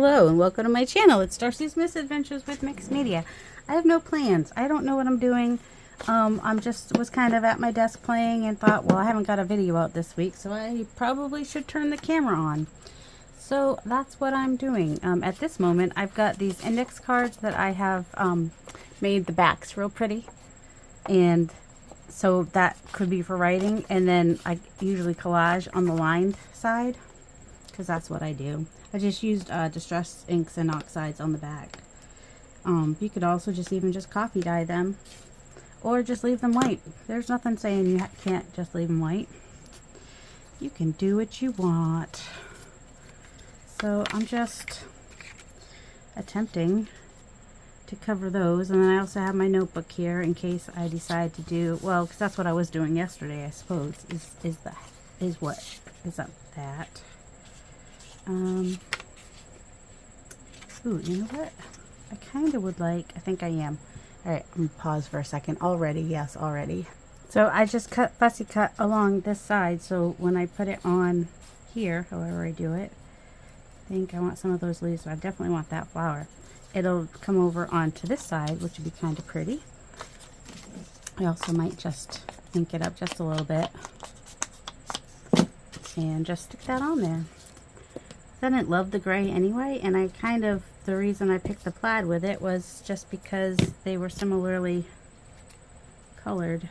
Hello and welcome to my channel. It's Darcy's Misadventures with Mixed Media. I have no plans. I don't know what I'm doing. I'm just was kind of at my desk playing and thought, well, I haven't got a video out this week, so I probably should turn the camera on. So that's what I'm doing. At this moment, I've got these index cards that I have made the backs real pretty, and so that could be for writing, and then I usually collage on the lined side because that's what I do. I just used distress inks and oxides on the back. You could also just coffee dye them or just leave them white. There's nothing saying you can't just leave them white. You can do what you want. So I'm just attempting to cover those, and then I also have my notebook here in case I decide to do, well, because that's what I was doing yesterday, I suppose, is that. Ooh, you know what? I kind of would like, I think I am. Alright, I'm going to pause for a second. Already, yes, already. So I just fussy cut along this side, so when I put it on here, however I do it, I think I want some of those leaves, so I definitely want that flower. It'll come over onto this side, which would be kind of pretty. I also might just ink it up just a little bit and just stick that on there. I didn't love the gray anyway, and I the reason I picked the plaid with it was just because they were similarly colored.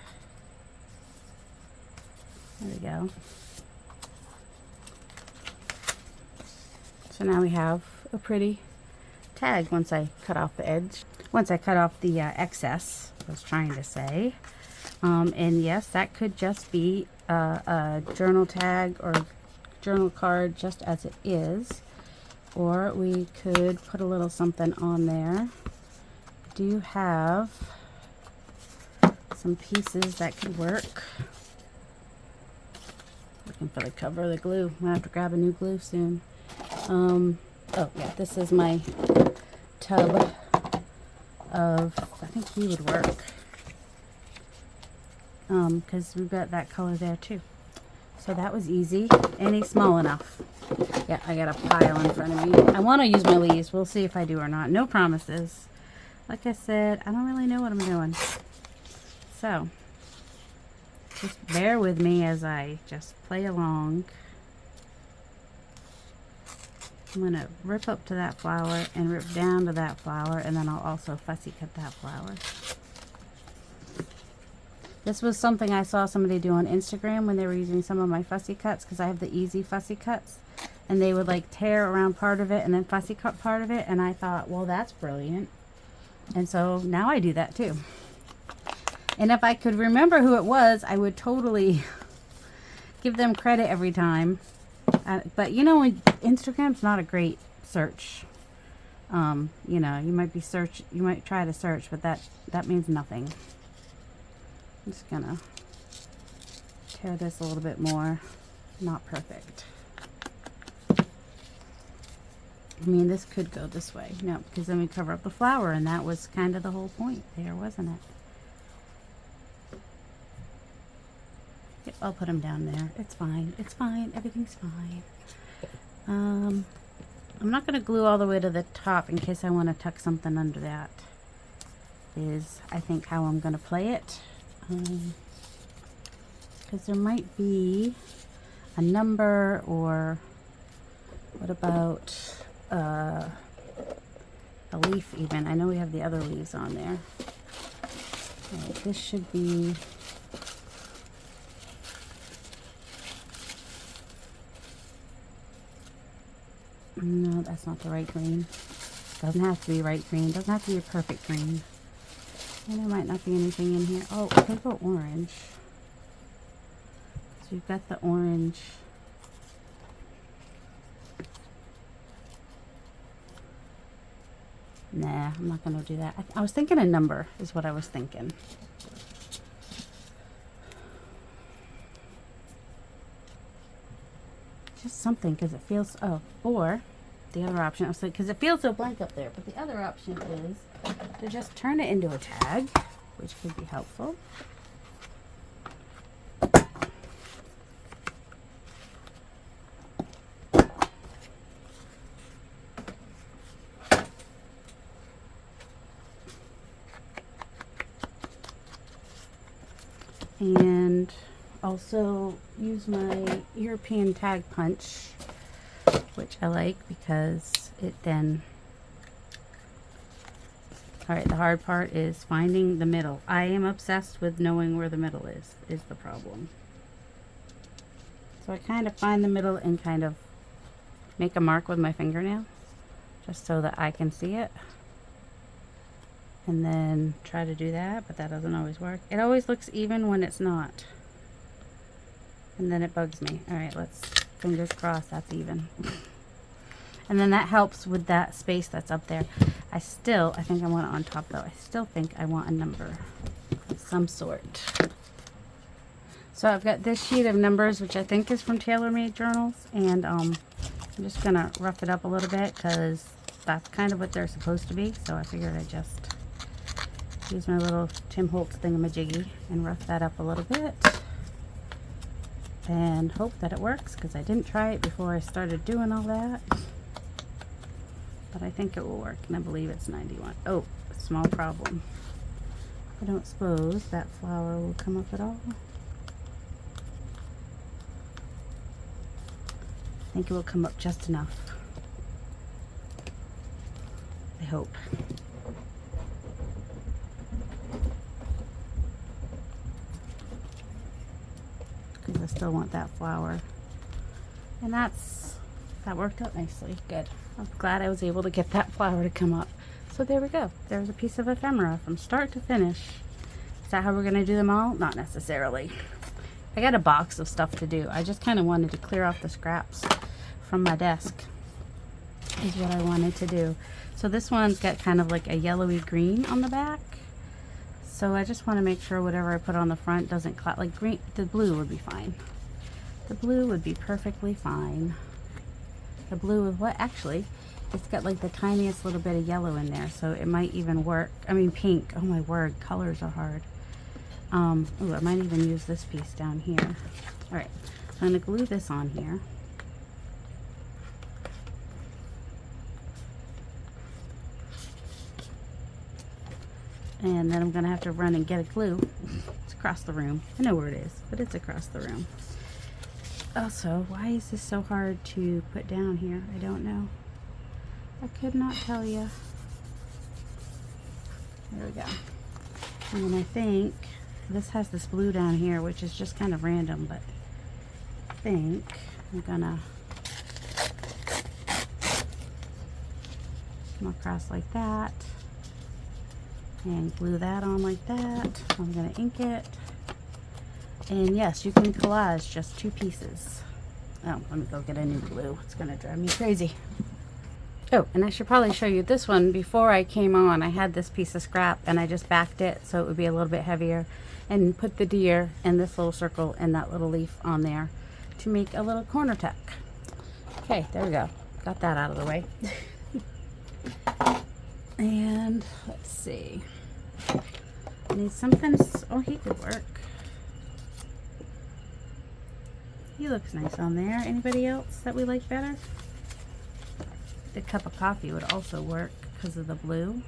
There we go. So now we have a pretty tag once I cut off the edge. Once I cut off the excess, I was trying to say. And yes, that could just be a journal tag or journal card just as it is, or we could put a little something on there. I do have some pieces that could work. Looking for the cover of the glue. I'm gonna have to grab a new glue soon. Oh yeah, this is my tub of, I think he would work, because we've got that color there too. So that was easy, and he's small enough. Yeah, I got a pile in front of me. I want to use my leaves. We'll see if I do or not. No promises. Like I said, I don't really know what I'm doing. So, just bear with me as I just play along. I'm going to rip up to that flower and rip down to that flower, and then I'll also fussy cut that flower. This was something I saw somebody do on Instagram when they were using some of my fussy cuts, because I have the easy fussy cuts, and they would like tear around part of it and then fussy cut part of it, and I thought, well, that's brilliant. And so now I do that too. And if I could remember who it was, I would totally give them credit every time. But you know, Instagram's not a great search. You know, you might try to search, but that means nothing. I'm just gonna tear this a little bit more. Not perfect. I mean, this could go this way. No, because then we cover up the flower, and that was kind of the whole point there, wasn't it? Yep, I'll put them down there. It's fine. It's fine. Everything's fine. I'm not going to glue all the way to the top in case I want to tuck something under that. Is, I think, how I'm going to play it. Because there might be a number, or what about a leaf even. I know we have the other leaves on there. This should be, no, that's not the right green. Doesn't have to be right green. Doesn't have to be a perfect green. And there might not be anything in here. Oh, it could go orange. So we've got the orange. Nah, I'm not going to do that. I was thinking a number is what I was thinking. Just something, because it feels, oh, or the other option, I was because it feels so blank up there, but the other option is to just turn it into a tag, which could be helpful. and also use my European tag punch, which I like because it then, alright, the hard part is finding the middle. I am obsessed with knowing where the middle is the problem. So I kind of find the middle and kind of make a mark with my fingernail just so that I can see it. And then try to do that, but that doesn't always work. It always looks even when it's not. And then it bugs me. Alright, let's fingers crossed that's even. And then that helps with that space that's up there. I think I want it on top though. I still think I want a number of some sort. So I've got this sheet of numbers, which I think is from TaylorMade Journals. And I'm just going to rough it up a little bit because that's kind of what they're supposed to be. So I figured I'd just use my little Tim Holtz thingamajiggy and rough that up a little bit. And hope that it works because I didn't try it before I started doing all that. But I think it will work, and I believe it's 91. Oh, small problem. I don't suppose that flower will come up at all. I think it will come up just enough. I hope. Because I still want that flower. And that worked out nicely. Good. I'm glad I was able to get that flower to come up. So there we go. There's a piece of ephemera from start to finish. Is that how we're going to do them all? Not necessarily. I got a box of stuff to do. I just kind of wanted to clear off the scraps from my desk is what I wanted to do. So this one's got kind of like a yellowy green on the back. So I just want to make sure whatever I put on the front doesn't cloud. Like green, the blue would be fine. The blue would be perfectly fine. The blue with what? Actually, it's got like the tiniest little bit of yellow in there, so it might even work. I mean pink. Oh my word, colors are hard. Ooh, I might even use this piece down here. Alright, so I'm going to glue this on here. And then I'm going to have to run and get a glue. It's across the room. I know where it is, but it's across the room. Also, why is this so hard to put down here? I don't know. I could not tell you. There we go. And then I think this has this blue down here, which is just kind of random, but I think I'm gonna come across like that and glue that on like that. I'm gonna ink it. And yes, you can collage just two pieces. Oh, let me go get a new glue. It's gonna drive me crazy. Oh, and I should probably show you this one. Before I came on, I had this piece of scrap and I just backed it so it would be a little bit heavier and put the deer and this little circle and that little leaf on there to make a little corner tuck. Okay, there we go. Got that out of the way. And let's see. I need something. Oh, he could work. He looks nice on there. Anybody else that we like better? The cup of coffee would also work because of the blue.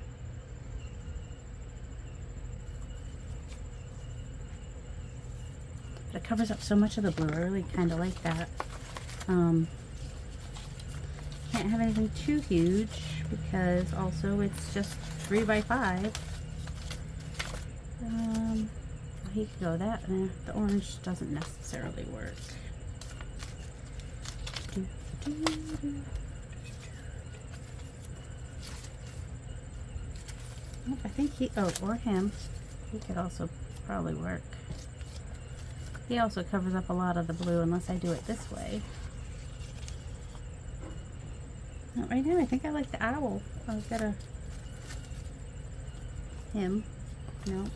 But it covers up so much of the blue. I really kind of like that. Can't have anything too huge because also it's just 3 by 5. He could go that. The orange doesn't necessarily work. I think he, or him, he could also probably work. He also covers up a lot of the blue unless I do it this way. Not right now. I think I like the owl. I've got him. No.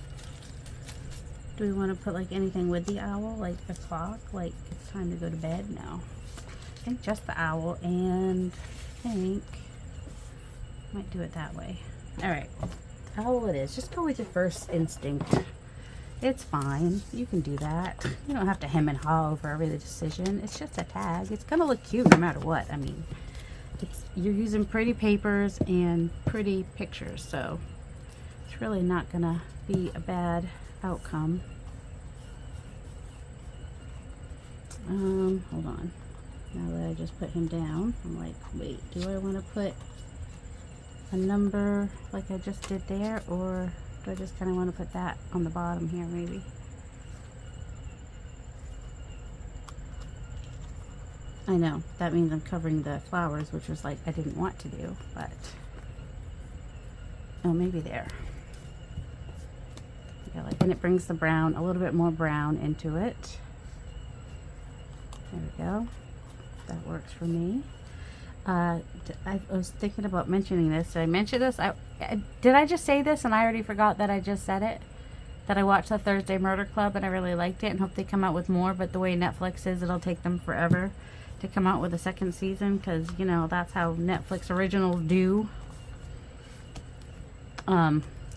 Do we want to put like anything with the owl? Like a clock? Like it's time to go to bed? No. I think just the owl, and I think I might do it that way. Alright. Owl it is. Just go with your first instinct. It's fine. You can do that. You don't have to hem and haw over every decision. It's just a tag. It's gonna look cute no matter what. I mean, you're using pretty papers and pretty pictures, so it's really not gonna be a bad outcome. Hold on. Now that I just put him down, I'm like, wait, do I want to put a number like I just did there, or do I just kind of want to put that on the bottom here maybe? I know, that means I'm covering the flowers, which was like I didn't want to do, but oh, maybe there. Yeah, like, and it brings the brown, a little bit more brown into it. There we go. That works for me. I was thinking about mentioning this. Did I mention this? Did I just say this and I already forgot that I just said it? That I watched the Thursday Murder Club and I really liked it and hope they come out with more, but the way Netflix is, it'll take them forever to come out with a second season, because, you know, that's how Netflix originals do.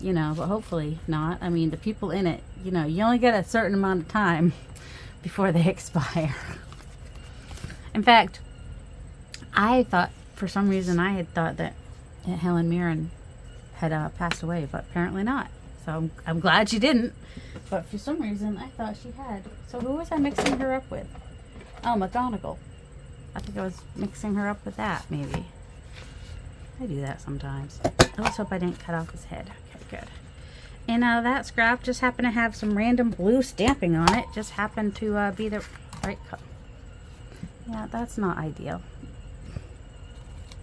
You know, but hopefully not. I mean, the people in it, you know, you only get a certain amount of time before they expire. In fact, I thought, for some reason, I had thought that Helen Mirren had passed away, but apparently not. So I'm glad she didn't. But for some reason, I thought she had. So who was I mixing her up with? Oh, McGonagall. I think I was mixing her up with that, maybe. I do that sometimes. Let's hope I didn't cut off his head. Okay, good. And that scrap just happened to have some random blue stamping on it. Just happened to be the right color. Yeah, that's not ideal.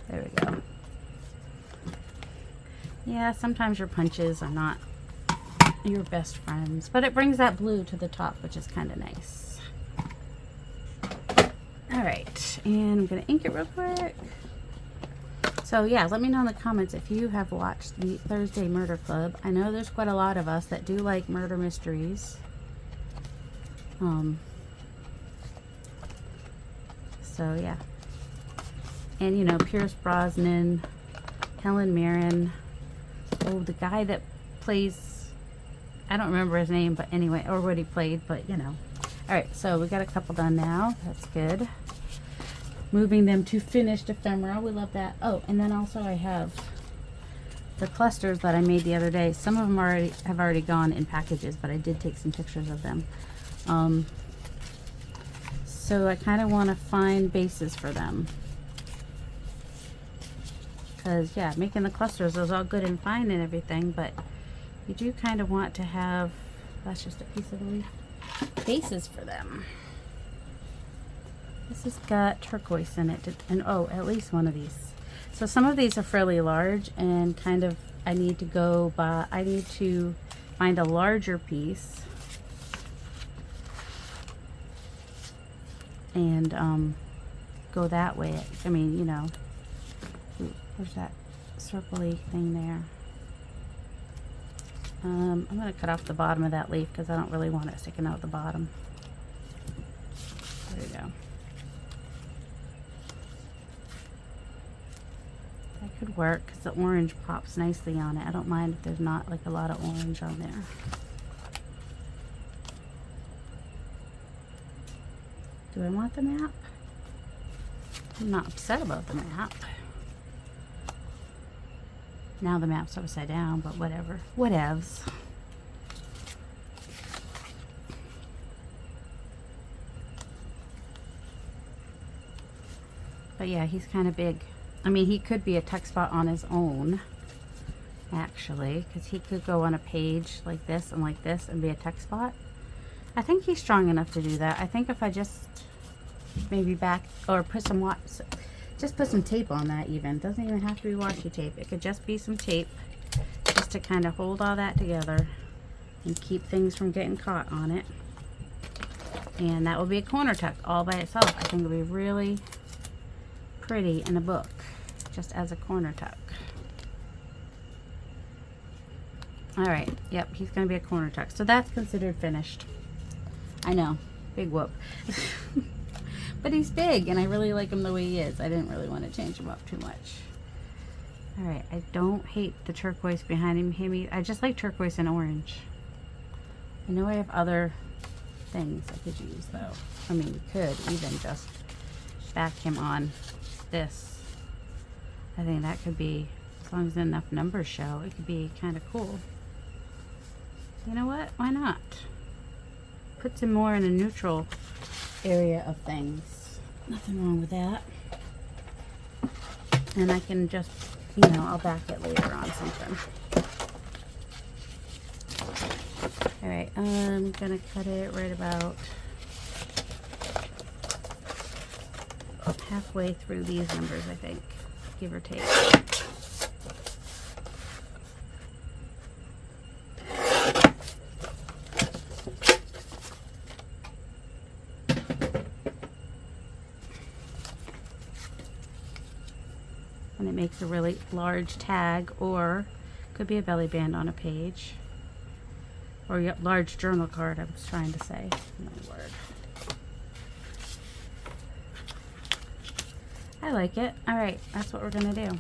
There we go. Yeah, sometimes your punches are not your best friends, but it brings that blue to the top, which is kind of nice. All right, and I'm gonna ink it real quick. So yeah, let me know in the comments if you have watched the Thursday Murder Club. I know there's quite a lot of us that do like murder mysteries. So yeah. And you know, Pierce Brosnan, Helen Mirren, oh, the guy that plays, I don't remember his name, but anyway, or what he played, but you know. Alright, so we got a couple done now. That's good. Moving them to finished ephemera. We love that. Oh, and then also I have the clusters that I made the other day. Some of them have already gone in packages, but I did take some pictures of them. So I kind of want to find bases for them. Because, yeah, making the clusters is all good and fine and everything, but you do kind of want to have, that's just a piece of the leaf, bases for them. This has got turquoise in it, and oh, at least one of these. So some of these are fairly large, and kind of, I need to find a larger piece. And go that way. I mean, you know, there's that circle-y thing there. I'm going to cut off the bottom of that leaf because I don't really want it sticking out the bottom. There you go. That could work because the orange pops nicely on it. I don't mind if there's not like a lot of orange on there. Do I want the map? I'm not upset about the map. Now the map's upside down, but whatever. Whatevs. But yeah, he's kind of big. I mean, he could be a text spot on his own, actually, because he could go on a page like this and be a text spot. I think he's strong enough to do that. I think if I just maybe back or put some just put some tape on that, even doesn't even have to be washi tape. It could just be some tape just to kind of hold all that together and keep things from getting caught on it. And that will be a corner tuck all by itself. I think it'll be really pretty in a book just as a corner tuck. All right, yep, he's gonna be a corner tuck, so that's considered finished. I know, big whoop. But he's big, and I really like him the way he is. I didn't really want to change him up too much. All right, I don't hate the turquoise behind him. I just like turquoise and orange. I know I have other things I could use, though. I mean, you could even just back him on this. I think that could be, as long as enough numbers show, it could be kind of cool. You know what? Why not? Puts him more in a neutral area of things. Nothing wrong with that. And I can just, you know, I'll back it later on something. Alright, I'm gonna cut it right about halfway through these numbers, I think, give or take. And it makes a really large tag, or could be a belly band on a page, or a large journal card, I was trying to say. My word. I like it. All right, that's what we're gonna do.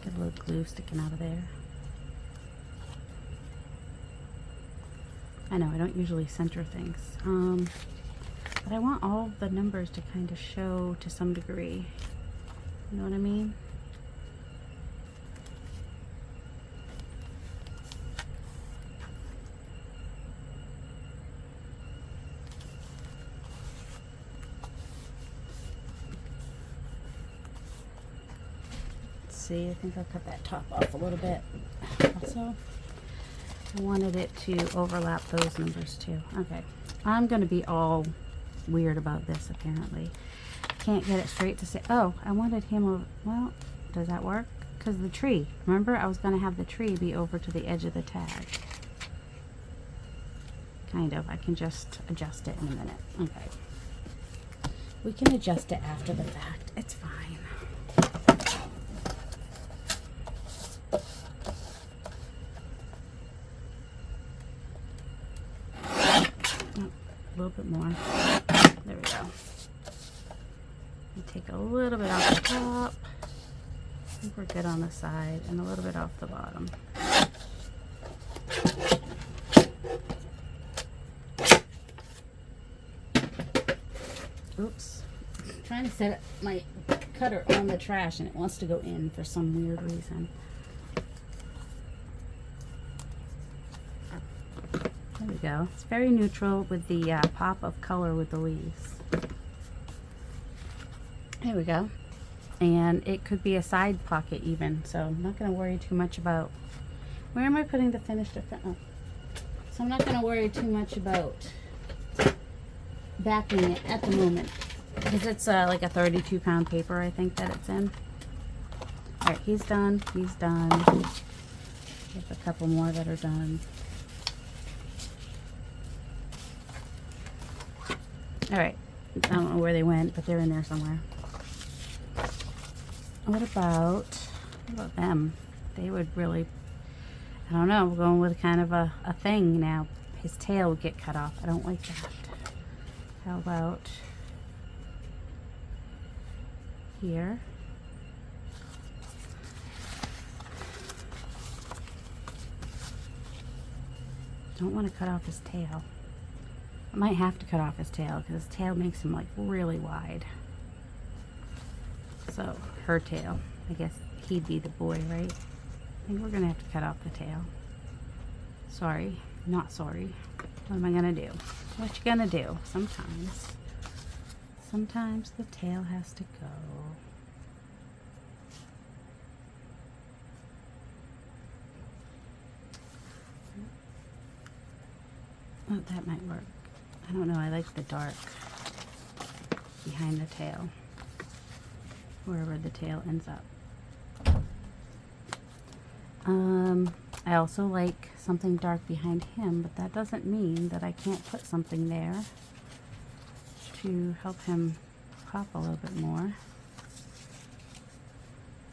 Get a little glue sticking out of there. I know I don't usually center things, but I want all the numbers to kind of show to some degree. You know what I mean? See, I think I'll cut that top off a little bit. Also, I wanted it to overlap those numbers too. Okay, I'm going to be all weird about this apparently. Can't get it straight to say, oh, I wanted him over. Well, does that work? Because the tree, remember I was going to have the tree be over to the edge of the tag. Kind of. I can just adjust it in a minute. Okay. We can adjust it after the fact. It's fine. A little bit more. There we go. Take a little bit off the top. I think we're good on the side, and a little bit off the bottom. Oops. I'm trying to set my cutter on the trash and it wants to go in for some weird reason. There we go. It's very neutral with the pop of color with the leaves. There we go. And it could be a side pocket even, so I'm not going to worry too much about where am I putting the finished effect. Oh. So I'm not going to worry too much about backing it at the moment because it's like a 32-pound paper, I think that it's in. All right, he's done. He's done. There's a couple more that are done. All right, I don't know where they went, but they're in there somewhere. What about them? They would really, I don't know, we're going with kind of a thing now. His tail would get cut off. I don't like that. How about here? Don't want to cut off his tail. I might have to cut off his tail because his tail makes him like really wide. So her tail, I guess he'd be the boy, right? I think we're gonna have to cut off the tail. Sorry, not sorry. What am I gonna do? What you gonna do? Sometimes the tail has to go. Oh, that might work. I don't know, I like the dark behind the tail, wherever the tail ends up. I also like something dark behind him, but that doesn't mean that I can't put something there to help him pop a little bit more.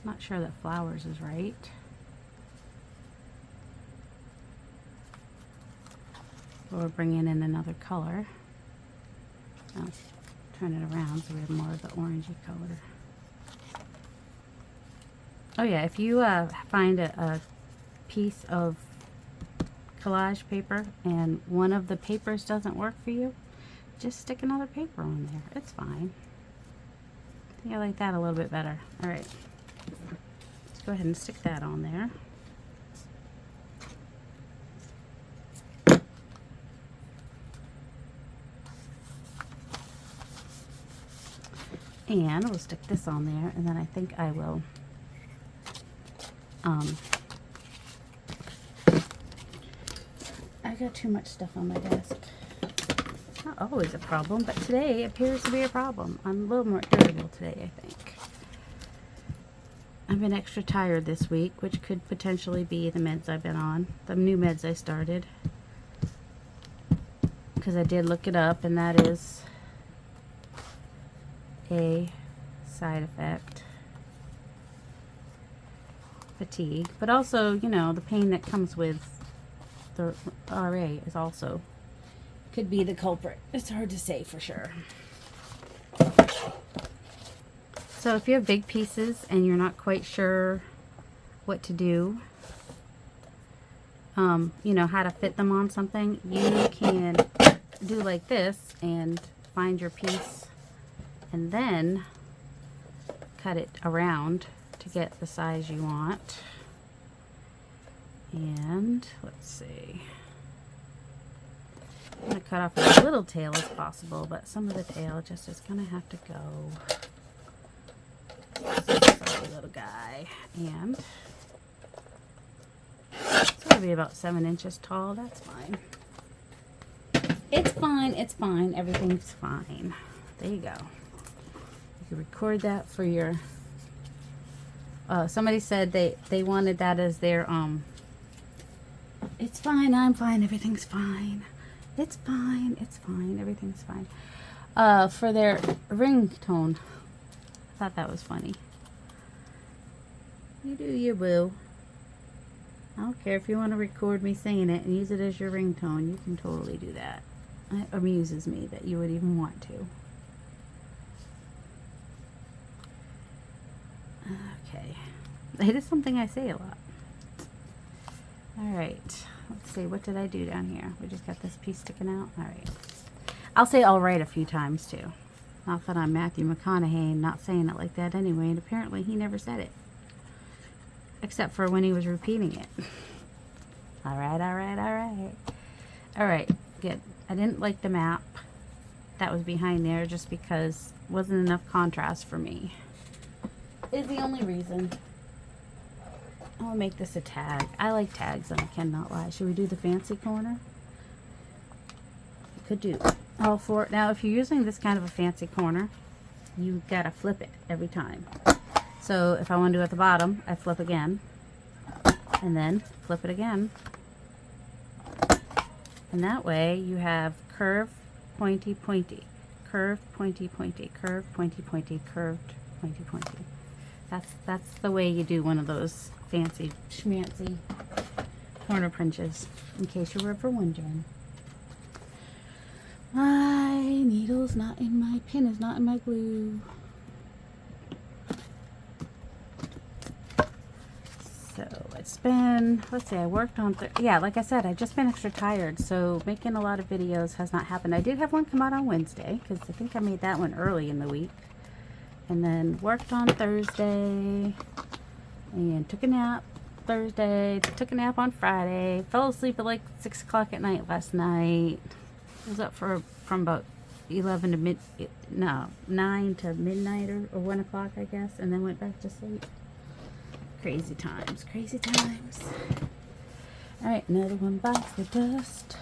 Not sure that flowers is right. Or bringing in another color. I'll turn it around so we have more of the orangey color. Oh yeah, if you find a piece of collage paper and one of the papers doesn't work for you, just stick another paper on there. It's fine. think I like that a little bit better. All right. Let's go ahead and stick that on there. And we'll stick this on there, and then I think I will I got too much stuff on my desk. It's not always a problem, but today appears to be a problem. I'm a little more irritable today, I think. I've been extra tired this week, which could potentially be the meds I've been on, the new meds I started. Because I did look it up, and that is a side effect. Fatigue. But also, you know, the pain that comes with the RA is also, could be the culprit. It's hard to say for sure. So if you have big pieces and you're not quite sure what to do, you know, how to fit them on something, you can do like this and find your piece and then cut it around to get the size you want. And let's see, I'm going to cut off as little tail as possible, but some of the tail just is going to have to go. Sorry, little guy. And it's going to be about 7 inches tall. That's fine. It's fine. It's fine. Everything's fine. There you go. You can record that for your somebody said they wanted that as their it's fine, I'm fine, everything's fine. It's fine, it's fine, everything's fine. For their ringtone. I thought that was funny. You do you, boo. I don't care if you want to record me saying it and use it as your ringtone. You can totally do that. It amuses me that you would even want to. Okay. It is something I say a lot. Alright. Let's see. What did I do down here? We just got this piece sticking out. Alright. I'll say alright a few times too. Not that I'm Matthew McConaughey and not saying it like that anyway. And apparently he never said it. Except for when he was repeating it. Alright, alright, alright. Alright. Good. I didn't like the map that was behind there just because it wasn't enough contrast for me. Is the only reason. I'll make this a tag. I like tags and I cannot lie. Should we do the fancy corner? We could do all four. Now if you're using this kind of a fancy corner, you gotta flip it every time. So if I want to do it at the bottom, I flip again and then flip it again. And that way you have curved, pointy, pointy, curved, pointy, pointy, curved, pointy, pointy, curved, pointy, pointy. That's the way you do one of those fancy schmancy corner punches, in case you were ever wondering. My needle's not in my pin, is not in my glue. So it's been, let's see, I worked on, yeah, like I said, I've just been extra tired, so making a lot of videos has not happened. I did have one come out on Wednesday, because I think I made that one early in the week. And then worked on Thursday, and took a nap Thursday, took a nap on Friday, fell asleep at like 6 o'clock at night last night. I was up from about 9 to midnight or 1 o'clock, I guess, and then went back to sleep. Crazy times, crazy times. Alright, another one bites the dust.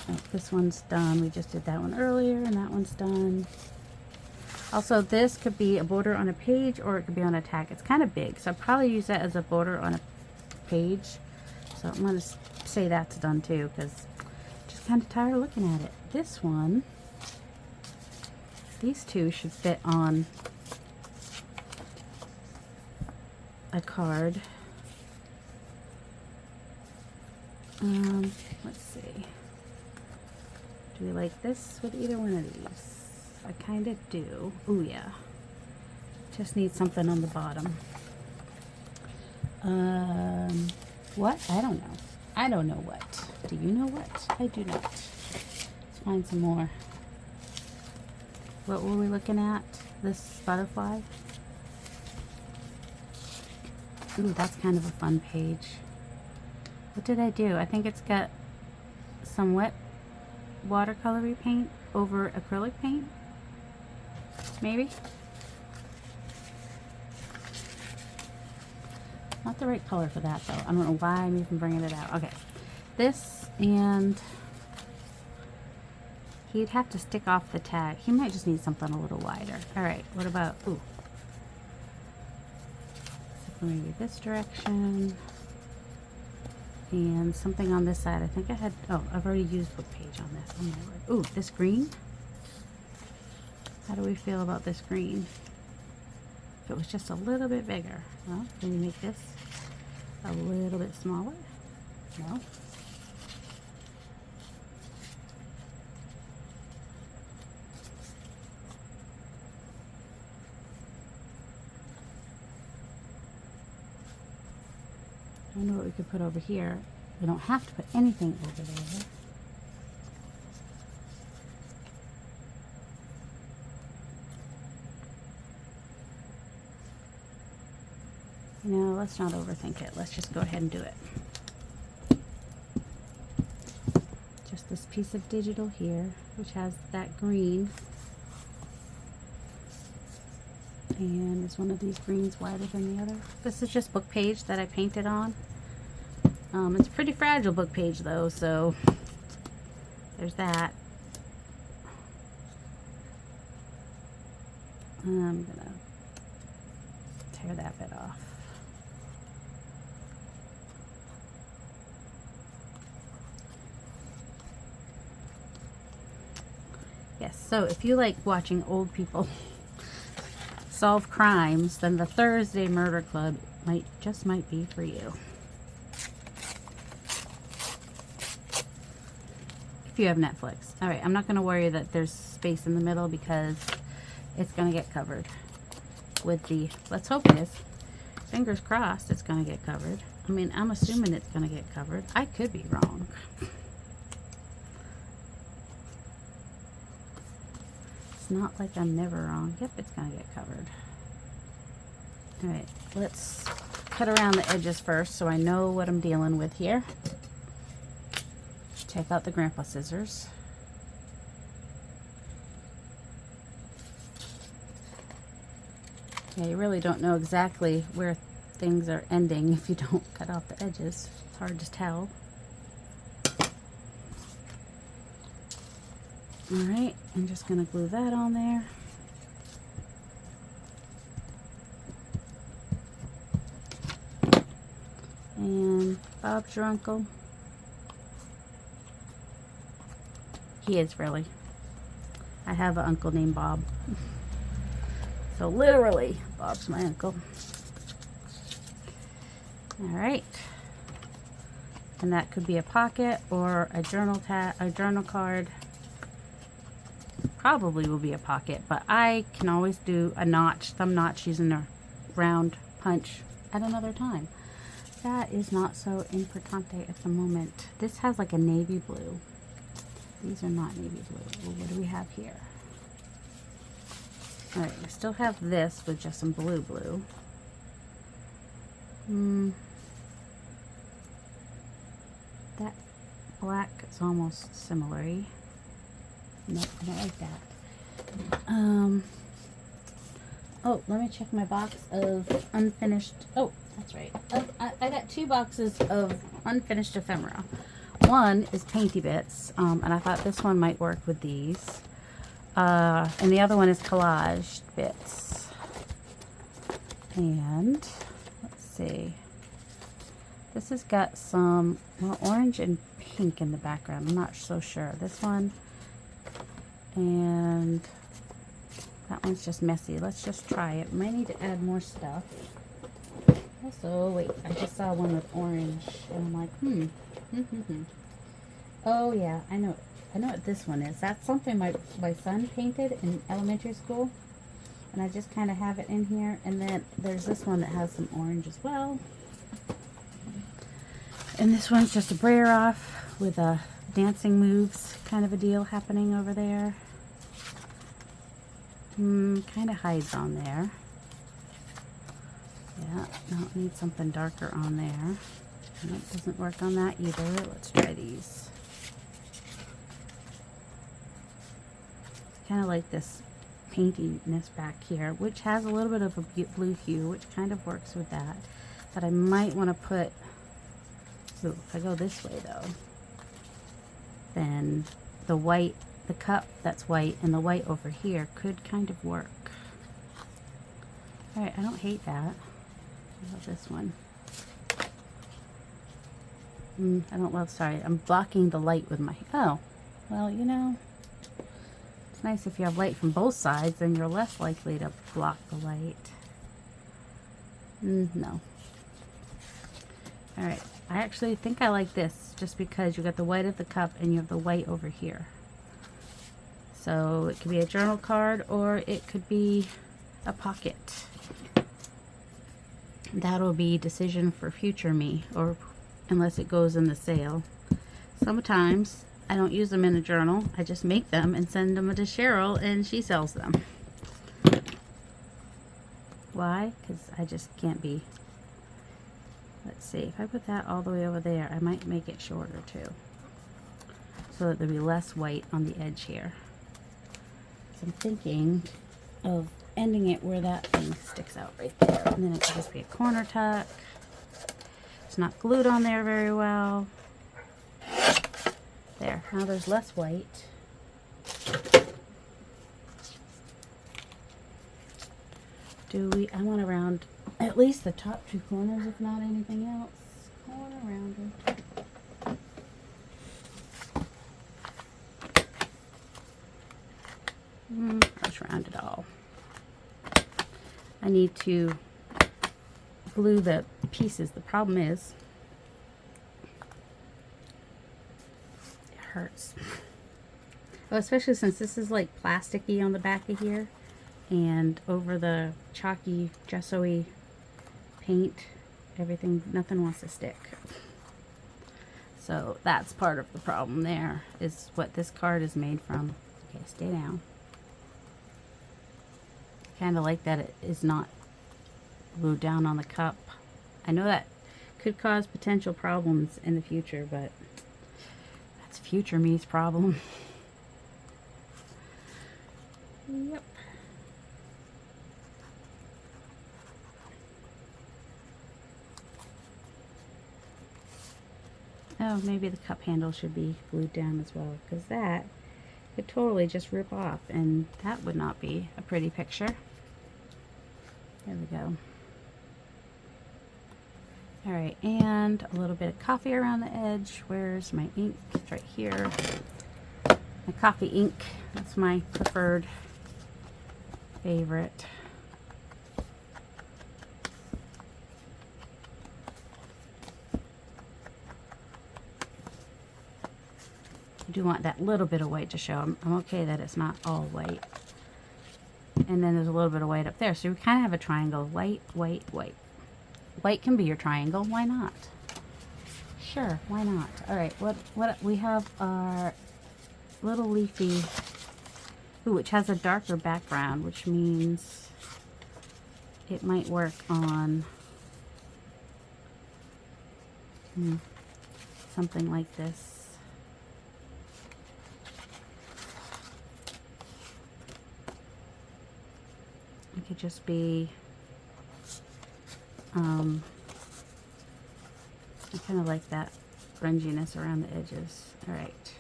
Oh, this one's done. We just did that one earlier, and that one's done. Also, this could be a border on a page, or it could be on a tag. It's kind of big, so I'll probably use that as a border on a page. So I'm going to say that's done too, because I'm just kind of tired of looking at it. This one, these two should fit on a card. Let's see. Do we like this with either one of these? I kind of do. Oh yeah. Just need something on the bottom. What? I don't know. I don't know what. Do you know what? I do not. Let's find some more What were we looking at? This butterfly? Ooh, that's kind of a fun page. What did I do? I think it's got some wet watercolory paint over acrylic paint. Maybe? Not the right color for that though. I don't know why I'm even bringing it out. Okay. This, and he'd have to stick off the tag. He might just need something a little wider. Alright, what about, ooh. So maybe this direction. And something on this side. I think I had, oh, I've already used book page on this. Oh my word. Ooh, this green? How do we feel about this green? If it was just a little bit bigger. Well, can you make this a little bit smaller? No. I know what we could put over here. We don't have to put anything over there. You know, let's not overthink it. Let's just go ahead and do it. Just this piece of digital here, which has that green. And is one of these greens wider than the other? This is just book page that I painted on. It's a pretty fragile book page though, so there's that. I'm gonna tear that bit off. Yes, so if you like watching old people solve crimes, then the Thursday Murder Club might be for you. If you have Netflix. Alright, I'm not going to worry that there's space in the middle because it's going to get covered with the, let's hope it is. Fingers crossed it's going to get covered. I mean, I'm assuming it's going to get covered. I could be wrong. It's not like I'm never wrong. Yep, it's going to get covered. Alright, let's cut around the edges first so I know what I'm dealing with here. Take out the grandpa scissors. Yeah, you really don't know exactly where things are ending if you don't cut off the edges. It's hard to tell. Alright, I'm just going to glue that on there. And Bob's your uncle. He is really. I have an uncle named Bob. So literally, Bob's my uncle. Alright. And that could be a pocket or a journal card. Probably will be a pocket, but I can always do a notch, thumb notch using a round punch at another time. That is not so importante at the moment. This has like a navy blue. These are not navy blue. Well, what do we have here? Alright, we still have this with just some blue. That black is almost similar-y. Nope, I don't like that. Oh, let me check my box of unfinished. Oh, that's right. I got 2 boxes of unfinished ephemera. One is painty bits, and I thought this one might work with these. And the other one is collage bits. And let's see. This has got some, well, orange and pink in the background. I'm not so sure. This one. And that one's just messy. Let's just try it. Might need to add more stuff. Also, wait, I just saw one with orange, and I'm like, Oh yeah, I know what this one is. That's something my son painted in elementary school, and I just kind of have it in here. And then there's this one that has some orange as well. And this one's just a brayer off with a dancing moves kind of a deal happening over there. Kind of hides on there. Yeah, no, need something darker on there. Nope, doesn't work on that either. Let's try these. Kind of like this paintiness back here, which has a little bit of a blue hue, which kind of works with that. But I might want to put, ooh, if I go this way though, then the white, the cup that's white and the white over here could kind of work. All right, I don't hate that. What about this one? I don't love, sorry, I'm blocking the light with my, oh, well, you know, it's nice if you have light from both sides, then you're less likely to block the light. No. All right, I actually think I like this just because you got the white of the cup and you have the white over here. So it could be a journal card or it could be a pocket. That'll be decision for future me, or unless it goes in the sale. Sometimes I don't use them in a journal. I just make them and send them to Cheryl and she sells them. Why? Because I just can't be. Let's see, if I put that all the way over there, I might make it shorter too, so that there'll be less white on the edge here. So I'm thinking of ending it where that thing sticks out right there, and then it could just be a corner tuck. It's not glued on there very well. There, now there's less white. I want to round at least the top two corners, if not anything else. Corner rounder. Let's round it all. I need to glue the pieces. The problem is, it hurts. Oh, especially since this is like plasticky on the back of here, and over the chalky, gesso-y paint, everything, nothing wants to stick. So that's part of the problem there, is what this card is made from. Okay, stay down. Kind of like that it is not glued down on the cup. I know that could cause potential problems in the future, but that's future me's problem. Yep. Oh, maybe the cup handle should be glued down as well, because that could totally just rip off, and that would not be a pretty picture. There we go. All right, and a little bit of coffee around the edge. Where's my ink? It's right here. My coffee ink. That's my preferred favorite. I do want that little bit of white to show. I'm okay that it's not all white. And then there's a little bit of white up there. So we kind of have a triangle. White, white, white. White can be your triangle. Why not? Sure, why not? All right, what we have our little leafy, ooh, which has a darker background, which means it might work on something like this. It could just be, I kind of like that grunginess around the edges. All right.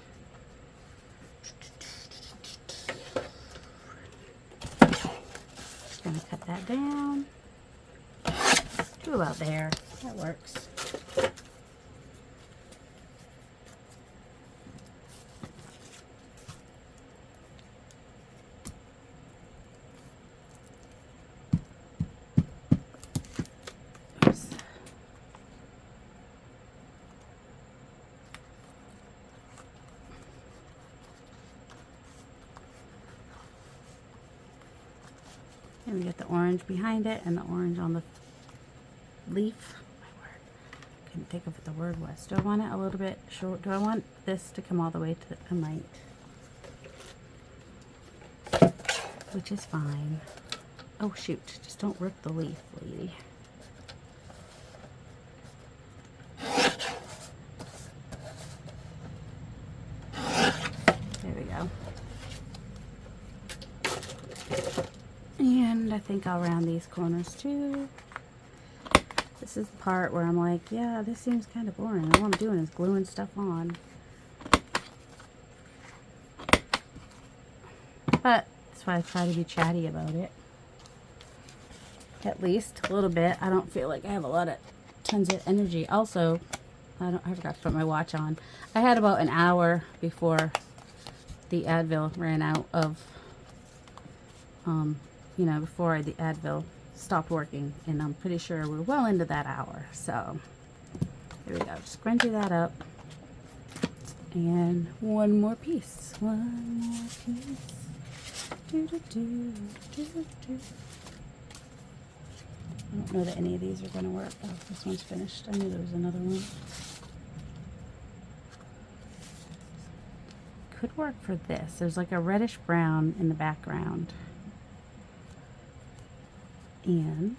Just gonna cut that down to about there. That works. And we get the orange behind it and the orange on the leaf. My word. Couldn't think of what the word was. Do I want it a little bit short? Do I want this to come all the way to the, I might. which is fine. Oh shoot, just don't rip the leaf, lady. There we go. And I think I'll round these corners too. This is the part where I'm like, yeah, this seems kind of boring. All I'm doing is gluing stuff on. But that's why I try to be chatty about it. At least a little bit. I don't feel like I have a lot of tons of energy. Also, I forgot to put my watch on. I had about an hour before the Advil ran out of, you know, before the Advil stopped working, and I'm pretty sure we're well into that hour. So here we go. Scrunchie that up, and one more piece. One more piece. Do, do, do, do, do. I don't know that any of these are going to work. Oh, this one's finished. I knew there was another one. Could work for this. There's like a reddish brown in the background. And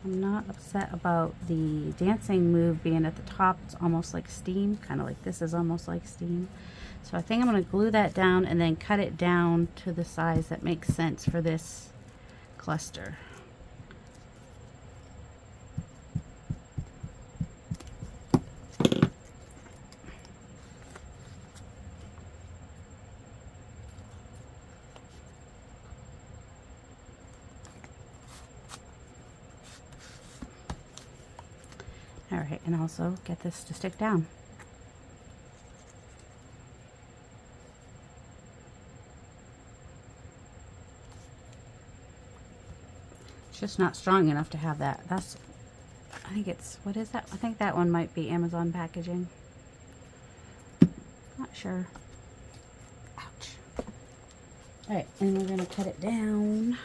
I'm not upset about the dancing move being at the top. It's almost like steam, kind of like this is almost like steam. So I think I'm going to glue that down and then cut it down to the size that makes sense for this cluster. Alright, and also get this to stick down. It's just not strong enough to have that. That's, I think it's, what is that? I think that one might be Amazon packaging. Not sure. Ouch. Alright, and we're going to cut it down.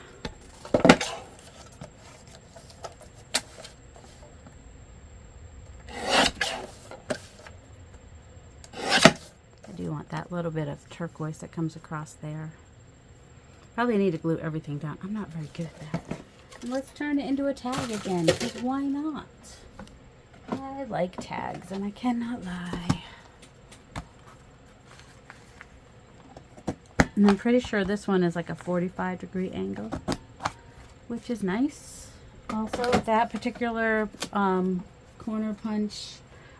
I do want that little bit of turquoise that comes across there. Probably need to glue everything down. I'm not very good at that. And let's turn it into a tag again, because why not? I like tags, and I cannot lie. And I'm pretty sure this one is like a 45-degree angle, which is nice. Also, that particular corner punch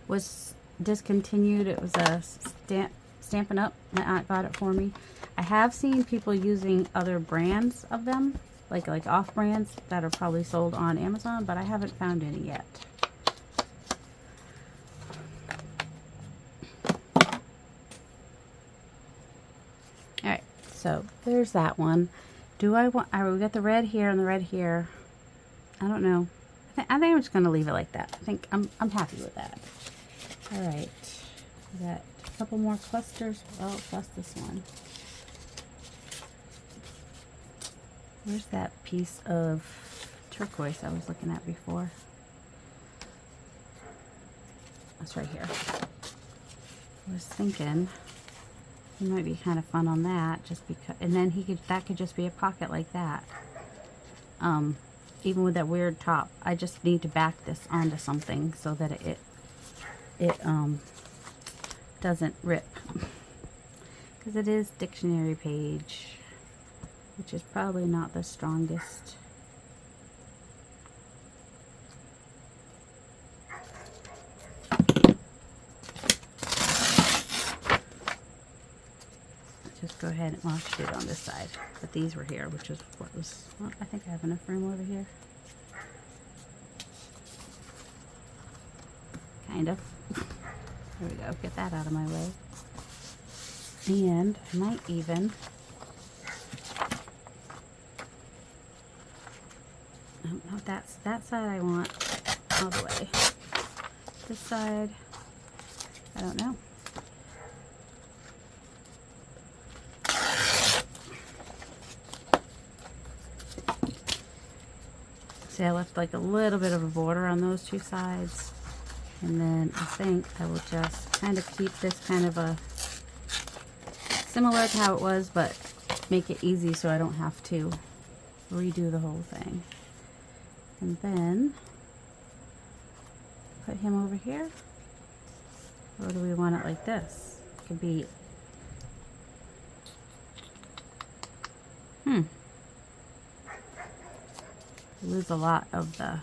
was discontinued. It was a Stampin' Up! My aunt got it for me. I have seen people using other brands of them, like off brands that are probably sold on Amazon, but I haven't found any yet. Alright, so there's that one. Do I want, we got the red here and the red here. I don't know. I think I'm just going to leave it like that. I think I'm happy with that. Alright, we got a couple more clusters, well, plus this one. Where's that piece of turquoise I was looking at before? That's right here. I was thinking it might be kind of fun on that, just because, and then that could just be a pocket like that. Even with that weird top, I just need to back this onto something so that it doesn't rip, because it is dictionary page, which is probably not the strongest. Just go ahead and wash it on this side. But these were here, which is what was, well, I think I have enough room over here. Kind of. There we go. Get that out of my way. And I might even, no, that side I want all the way. This side, I don't know. See, I left like a little bit of a border on those two sides. And then I think I will just kind of keep this kind of a, similar to how it was, but make it easy so I don't have to redo the whole thing. And then put him over here. Or do we want it like this? It could be, lose a lot of the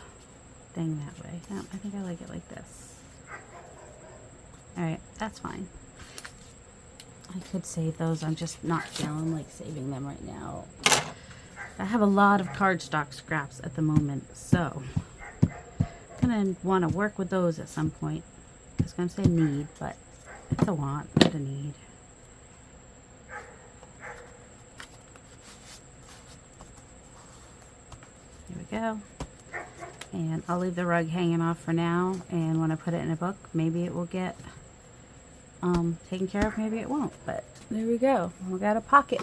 thing that way. No, I think I like it like this. Alright, that's fine. I could save those. I'm just not feeling like saving them right now. I have a lot of cardstock scraps at the moment, so I'm going to want to work with those at some point. I was going to say need, but it's a want, not a need. There we go. And I'll leave the rug hanging off for now, and when I put it in a book, maybe it will get taken care of, maybe it won't, but there we go. We got a pocket.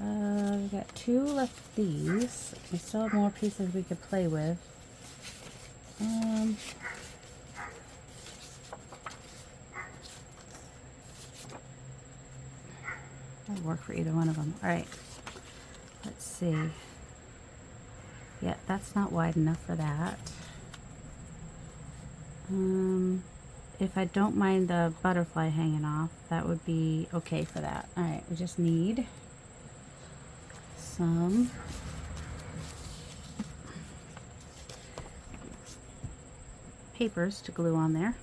We got 2 left of these. We still have more pieces we could play with. That'll work for either one of them. Alright, let's see. Yeah, that's not wide enough for that. If I don't mind the butterfly hanging off, that would be okay for that. Alright, we just need some papers to glue on there.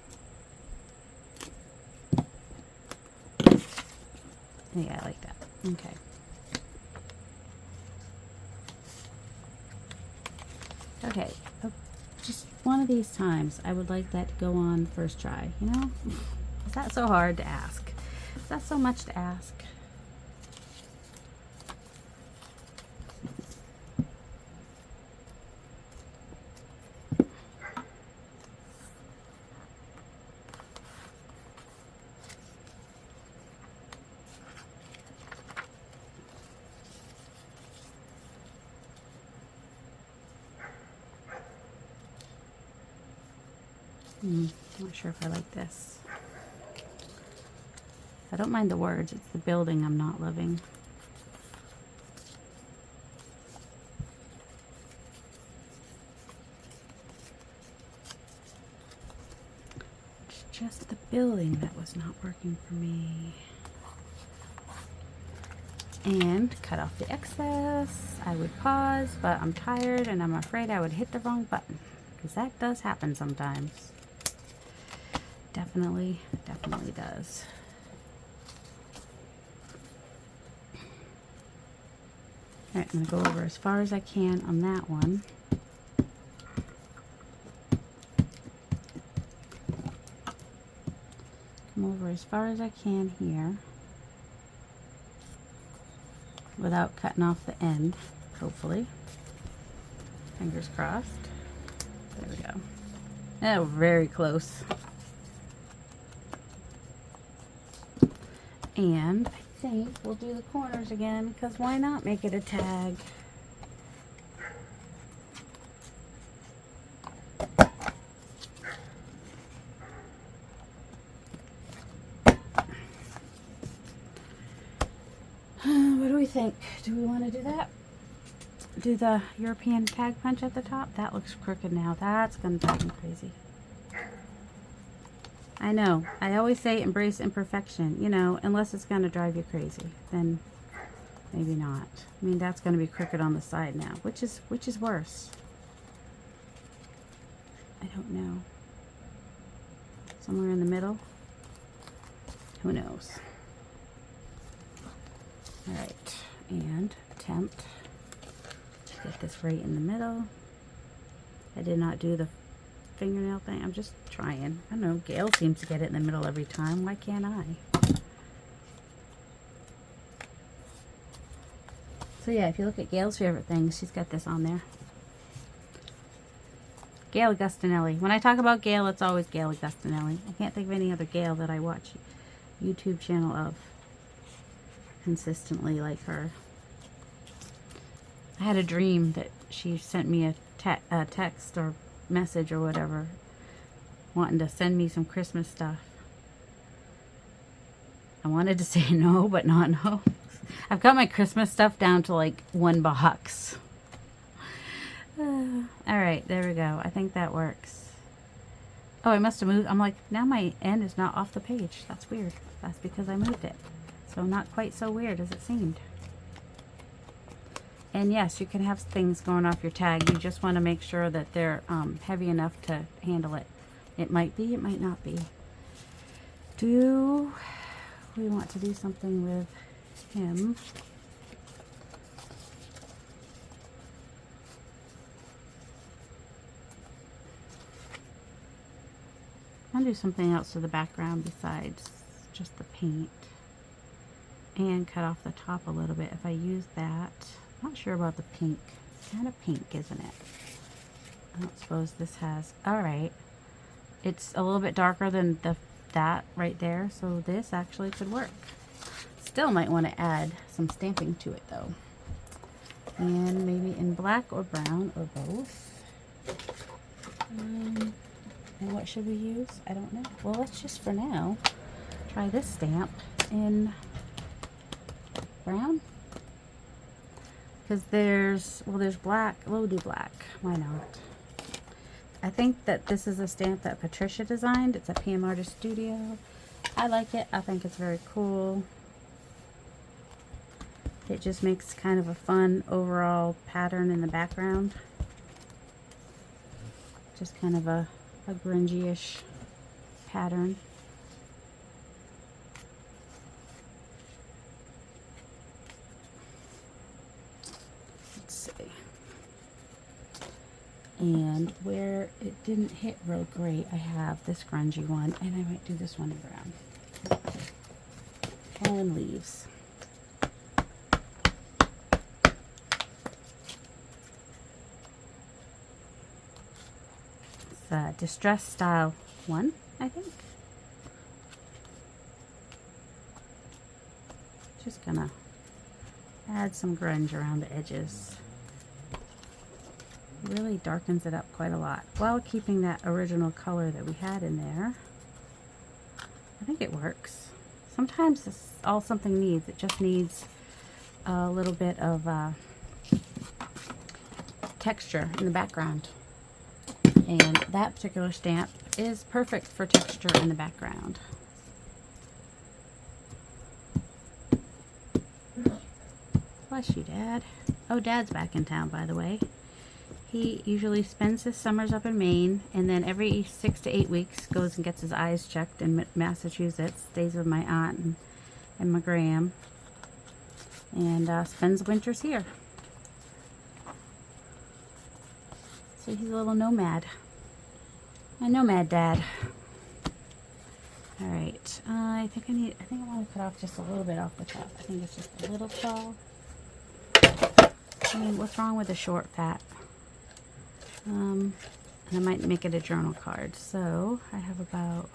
Yeah, I like that. Okay. Okay, just one of these times I would like that to go on first try, you know? Is that so hard to ask? Is that so much to ask? Not sure if I like this. I don't mind the words, it's the building I'm not loving. It's just the building that was not working for me. And cut off the excess. I would pause, but I'm tired and I'm afraid I would hit the wrong button, because that does happen sometimes. Definitely does. Alright, I'm going to go over as far as I can on that one. Come over as far as I can here, without cutting off the end, hopefully. Fingers crossed. There we go. Oh, very close. And I think we'll do the corners again, because why not make it a tag? What do we think? Do we want to do that? Do the European tag punch at the top? That looks crooked now. That's going to drive me crazy. I know. I always say embrace imperfection, you know, unless it's going to drive you crazy. Then maybe not. I mean, that's going to be crooked on the side now. Which is worse? I don't know. Somewhere in the middle? Who knows? Alright. And attempt to get this right in the middle. I did not do the fingernail thing. I'm just trying. I don't know. Gail seems to get it in the middle every time. Why can't I? So yeah, if you look at Gail's favorite things, she's got this on there. Gail Augustinelli. When I talk about Gail, it's always Gail Augustinelli. I can't think of any other Gail that I watch YouTube channel of consistently like her. I had a dream that she sent me a text or message or whatever, wanting to send me some Christmas stuff. I wanted to say no, but not no. I've got my Christmas stuff down to like one box. All right, there we go. I think that works. Oh, I must have moved. I'm like, now my end is not off the page. That's weird. That's because I moved it. So not quite so weird as it seemed. And yes, you can have things going off your tag. You just want to make sure that they're heavy enough to handle it. It might be, it might not be. Do we want to do something with him? I'll do something else to the background besides just the paint. And cut off the top a little bit if I use that. Not sure about the pink. It's kind of pink, isn't it? I don't suppose this has... Alright. It's a little bit darker than that right there, so this actually could work. Still might want to add some stamping to it though. And maybe in black or brown or both. And what should we use? I don't know. Well, let's just for now try this stamp in brown. Because there's black. We'll do black. Why not? I think that this is a stamp that Patricia designed. It's a PM Artist Studio. I like it. I think it's very cool. It just makes kind of a fun overall pattern in the background. Just kind of a grungy-ish pattern. And where it didn't hit real great, I have this grungy one, and I might do this one in brown. Fallen Leaves. It's Distress Style 1, I think. Just gonna add some grunge around the edges. Really darkens it up quite a lot while keeping that original color that we had in there. I think it works. Sometimes this is all something needs. It just needs a little bit of texture in the background. And that particular stamp is perfect for texture in the background. Bless you, Dad. Oh, Dad's back in town, by the way. He usually spends his summers up in Maine, and then every 6 to 8 weeks goes and gets his eyes checked in Massachusetts, stays with my aunt and my gram, and spends winters here. So he's a little nomad. My nomad dad. All right, I think I want to cut off just a little bit off the top. I think it's just a little tall. I mean, what's wrong with a short fat? And I might make it a journal card. So I have about,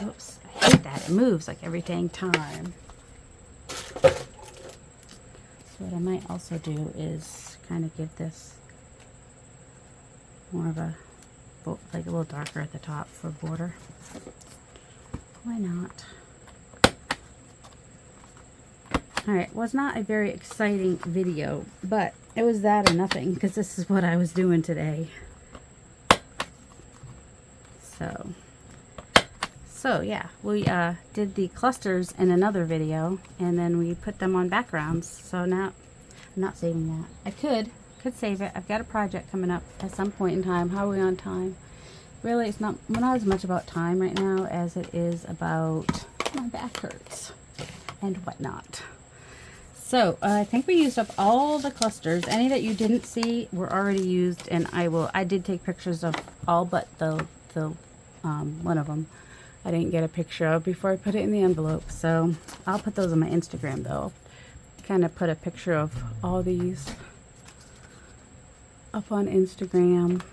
oops, I hate that. It moves like every dang time. So what I might also do is kind of give this more of a, like a little darker at the top for border. Why not? Alright, was not a very exciting video, but it was that or nothing, because this is what I was doing today. So yeah, we did the clusters in another video, and then we put them on backgrounds. So now, I'm not saving that. I could save it. I've got a project coming up at some point in time. How are we on time? Really, it's not as much about time right now as it is about my back hurts and whatnot. So I think we used up all the clusters. Any that you didn't see were already used, and I did take pictures of all but the one of them I didn't get a picture of before I put it in the envelope. So I'll put those on my Instagram though. Kind of put a picture of all these up on Instagram.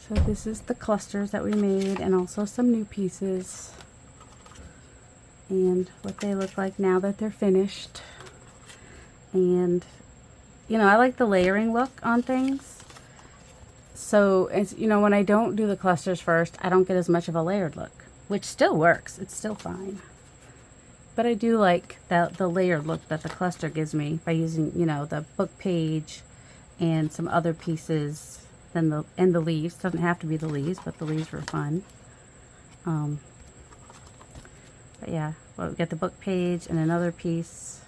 So this is the clusters that we made, and also some new pieces and what they look like now that they're finished. And you know, I like the layering look on things. So it's, you know, when I don't do the clusters first, I don't get as much of a layered look, which still works. It's still fine. but I do like the layered look that the cluster gives me by using, you know, the book page and some other pieces than the leaves. Doesn't have to be the leaves, but the leaves were fun. But yeah, well, we got the book page and another piece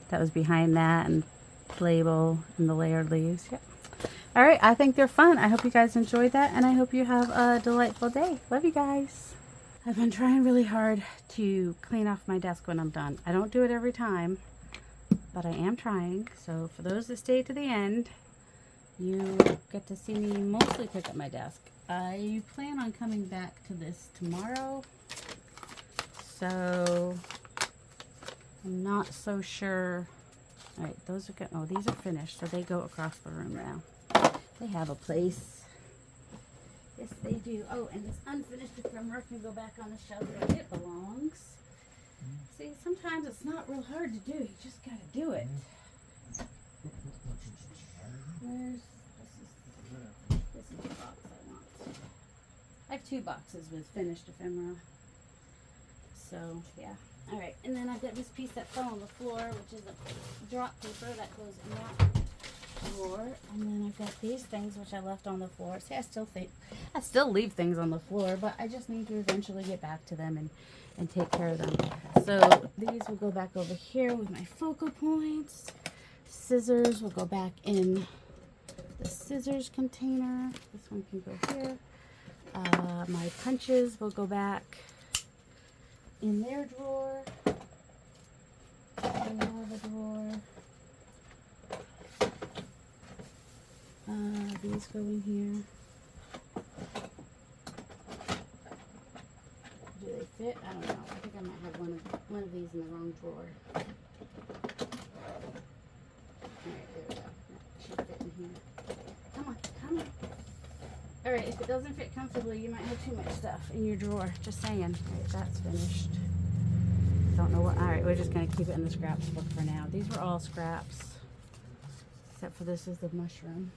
that was behind that, and label and the layered leaves. Yep. All right, I think they're fun. I hope you guys enjoyed that, and I hope you have a delightful day. Love you guys. I've been trying really hard to clean off my desk when I'm done. I don't do it every time, but I am trying. So for those that stay to the end, you get to see me mostly pick up my desk. I plan on coming back to this tomorrow, so I'm not so sure. All right, those are good. Oh, these are finished, so they go across the room now. They have a place. Yes, they do. Oh, and this unfinished ephemera can go back on the shelf where it belongs. See, sometimes it's not real hard to do. You just gotta do it. This is the box I want. I have 2 boxes with finished ephemera. So, yeah. All right, and then I've got this piece that fell on the floor, which is a drop paper that goes in that drawer. And then I've got these things which I left on the floor. See, I still leave things on the floor, but I just need to eventually get back to them and take care of them. So these will go back over here with my focal points. Scissors will go back in the scissors container. This one can go here. My punches will go back in their drawer. I have a drawer. These go in here. Do they fit? I don't know. I think I might have one of these in the wrong drawer. Alright, there we go. That should fit in here. Come on, come on. Alright, if it doesn't fit comfortably, you might have too much stuff in your drawer. Just saying. Alright, that's finished. Don't know what. Alright, we're just going to keep it in the scraps book for now. These were all scraps. Except for this is the mushroom,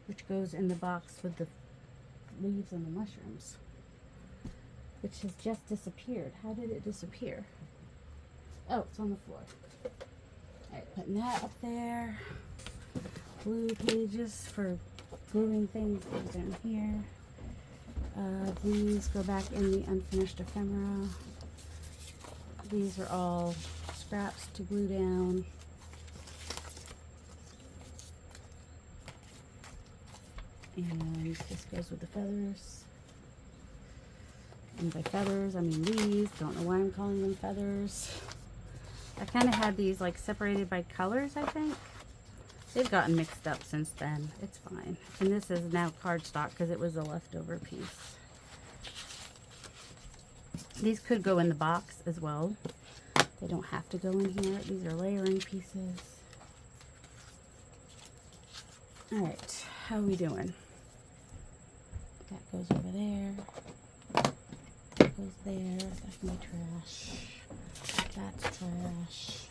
which goes in the box with the leaves and the mushrooms, which has just disappeared. How did it disappear? Oh, it's on the floor. Alright, putting that up there. Glue pages for gluing things goes down here. These go back in the unfinished ephemera. These are all scraps to glue down. And this goes with the feathers. And by feathers, I mean these. Don't know why I'm calling them feathers. I kind of had these like separated by colors, I think. They've gotten mixed up since then. It's fine. And this is now cardstock because it was a leftover piece. These could go in the box as well. They don't have to go in here. These are layering pieces. Alright, how are we doing? That goes over there. That goes there. That can be trash. That's trash.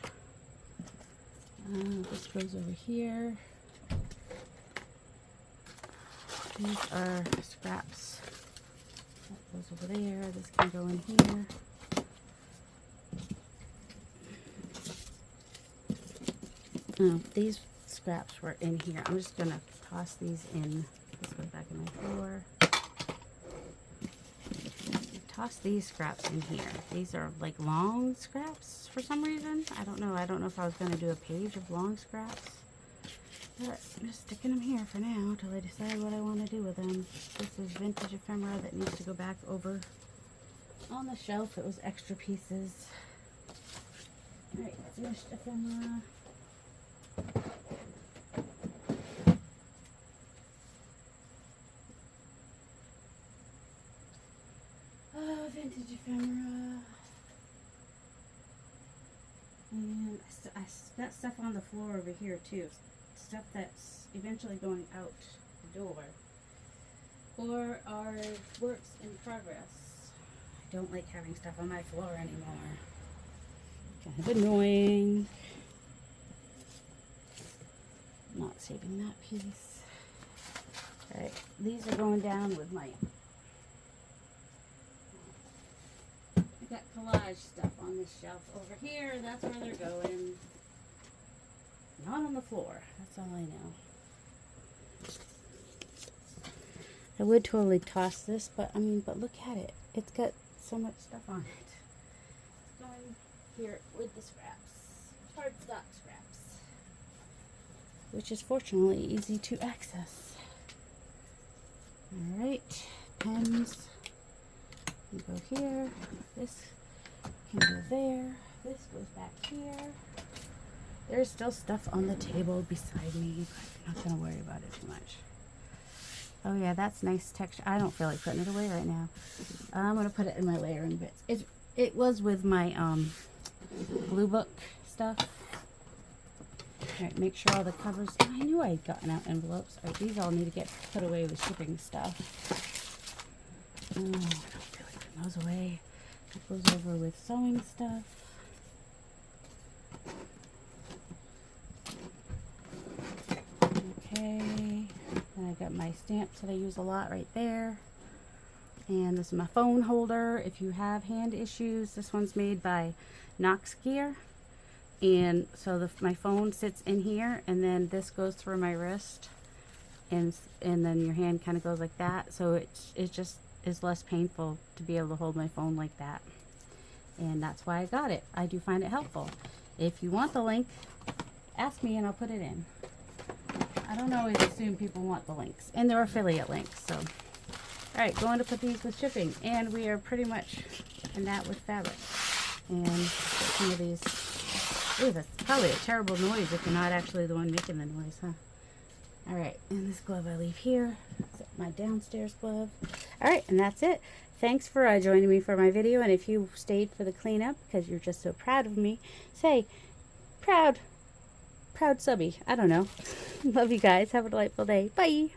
This goes over here. These are scraps. That goes over there. This can go in here. Oh, these scraps were in here. I'm just going to toss these in. This goes back in my drawer. Toss these scraps in here. These are like long scraps for some reason. I don't know. I don't know if I was going to do a page of long scraps. But I'm just sticking them here for now until I decide what I want to do with them. This is vintage ephemera that needs to go back over on the shelf. It was extra pieces. Alright, finished ephemera. Vintage ephemera. And I got stuff on the floor over here too. Stuff that's eventually going out the door. Or are works in progress. I don't like having stuff on my floor anymore. Kind of annoying. Not saving that piece. Alright, these are going down with my... I got collage stuff on this shelf over here. That's where they're going. Not on the floor. That's all I know. I would totally toss this, but I mean, but look at it. It's got so much stuff on it. It's going here with the scraps. Cardstock scraps. Which is fortunately easy to access. Alright. Pens. You go here. This can go there. This goes back here. There's still stuff on the table beside me, but I'm not going to worry about it too much. Oh yeah, that's nice texture. I don't feel like putting it away right now. I'm going to put it in my layering bits. It was with my blue book stuff. Alright, make sure all the covers... I knew I'd gotten out envelopes. Alright, these all need to get put away with shipping stuff. Oh, I don't feel like putting those away. That goes over with sewing stuff. Okay, then I got my stamps that I use a lot right there. And this is my phone holder. If you have hand issues, this one's made by Knox Gear. And so my phone sits in here, and then this goes through my wrist, and then your hand kind of goes like that. So it just is less painful to be able to hold my phone like that. And that's why I got it. I do find it helpful. If you want the link, ask me and I'll put it in. I don't always assume people want the links, and they're affiliate links. So, all right, going to put these with shipping, and we are pretty much in that with fabric. And some of these. Ooh, that's probably a terrible noise if you're not actually the one making the noise, huh? All right, and this glove I leave here. That's my downstairs glove. All right, and that's it. Thanks for joining me for my video, and if you stayed for the cleanup because you're just so proud of me, say proud subby. I don't know. Love you guys. Have a delightful day. Bye.